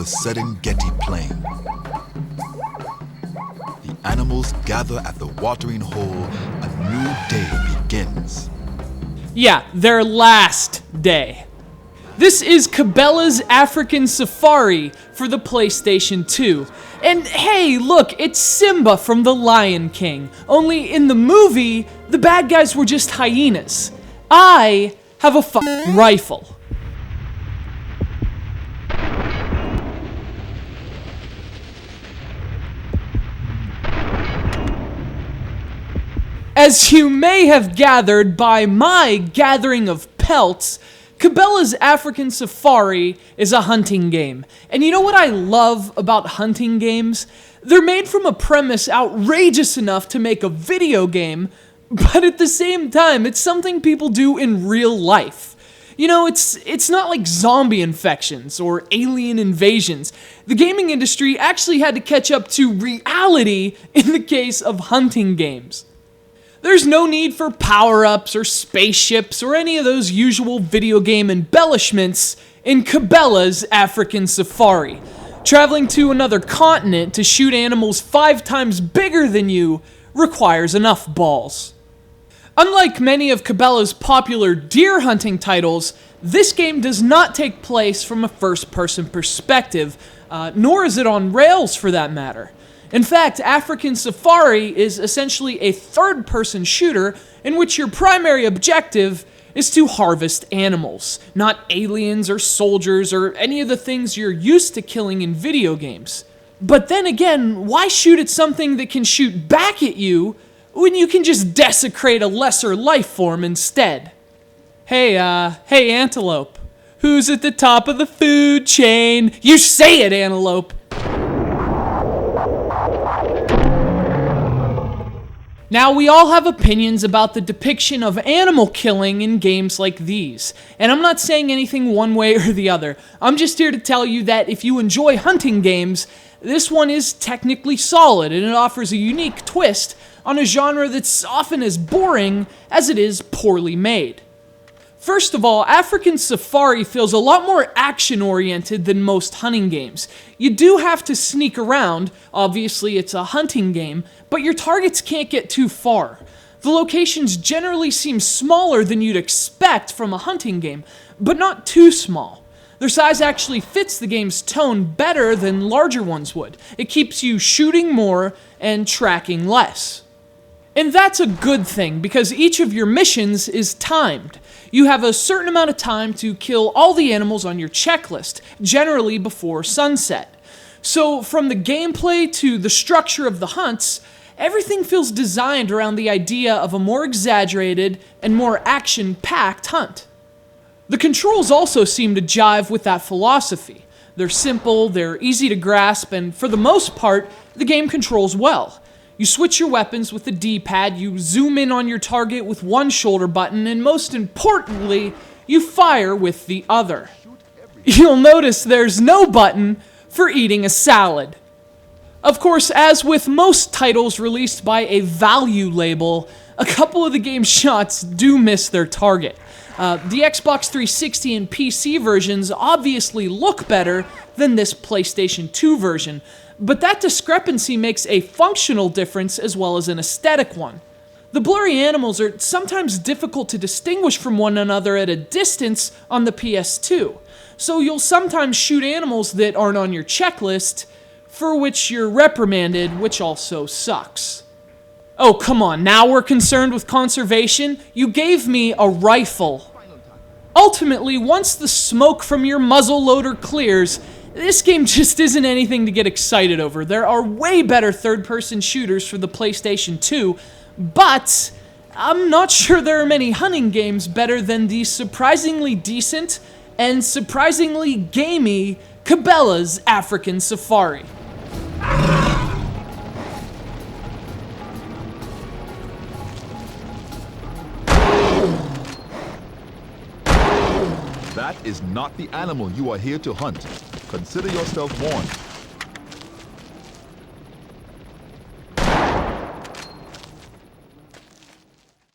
Serengeti plain. The animals gather at the watering hole. A new day begins. Yeah, their last day. This is CABELA'S African Safari for the PlayStation 2. And hey, look, it's Simba from The Lion King. Only in the movie, the bad guys were just hyenas. I have a fucking rifle. As you may have gathered by my gathering of pelts, CABELA'S African Safari is a hunting game. And you know what I love about hunting games? They're made from a premise outrageous enough to make a video game, but at the same time, it's something people do in real life. You know, it's not like zombie infections or alien invasions. The gaming industry actually had to catch up to reality in the case of hunting games. There's no need for power-ups or spaceships or any of those usual video game embellishments in CABELA'S African Safari. Traveling to another continent to shoot animals 5 times bigger than you requires enough balls. Unlike many of CABELA'S popular deer hunting titles, this game does not take place from a first-person perspective, nor is it on rails for that matter. In fact, African Safari is essentially a third-person shooter in which your primary objective is to harvest animals, not aliens or soldiers or any of the things you're used to killing in video games. But then again, why shoot at something that can shoot back at you when you can just desecrate a lesser life form instead? Hey Antelope, who's at the top of the food chain? You say it, Antelope! Now, we all have opinions about the depiction of animal killing in games like these, and I'm not saying anything one way or the other. I'm just here to tell you that if you enjoy hunting games, this one is technically solid, and it offers a unique twist on a genre that's often as boring as it is poorly made. First of all, African Safari feels a lot more action-oriented than most hunting games. You do have to sneak around, obviously it's a hunting game, but your targets can't get too far. The locations generally seem smaller than you'd expect from a hunting game, but not too small. Their size actually fits the game's tone better than larger ones would. It keeps you shooting more and tracking less. And that's a good thing, because each of your missions is timed. You have a certain amount of time to kill all the animals on your checklist, generally before sunset. So from the gameplay to the structure of the hunts, everything feels designed around the idea of a more exaggerated and more action-packed hunt. The controls also seem to jive with that philosophy. They're simple, they're easy to grasp, and for the most part, the game controls well. You switch your weapons with the D-pad, you zoom in on your target with one shoulder button, and most importantly, you fire with the other. You'll notice there's no button for eating a salad. Of course, as with most titles released by a value label, a couple of the game's shots do miss their target. The Xbox 360 and PC versions obviously look better than this PlayStation 2 version, but that discrepancy makes a functional difference as well as an aesthetic one. The blurry animals are sometimes difficult to distinguish from one another at a distance on the PS2, so you'll sometimes shoot animals that aren't on your checklist, for which you're reprimanded, which also sucks. Oh, come on, now we're concerned with conservation? You gave me a rifle. Ultimately, once the smoke from your muzzle loader clears, this game just isn't anything to get excited over. There are way better third-person shooters for the PlayStation 2, but I'm not sure there are many hunting games better than the surprisingly decent and surprisingly gamey CABELA'S African Safari. That is not the animal you are here to hunt. Consider yourself warned.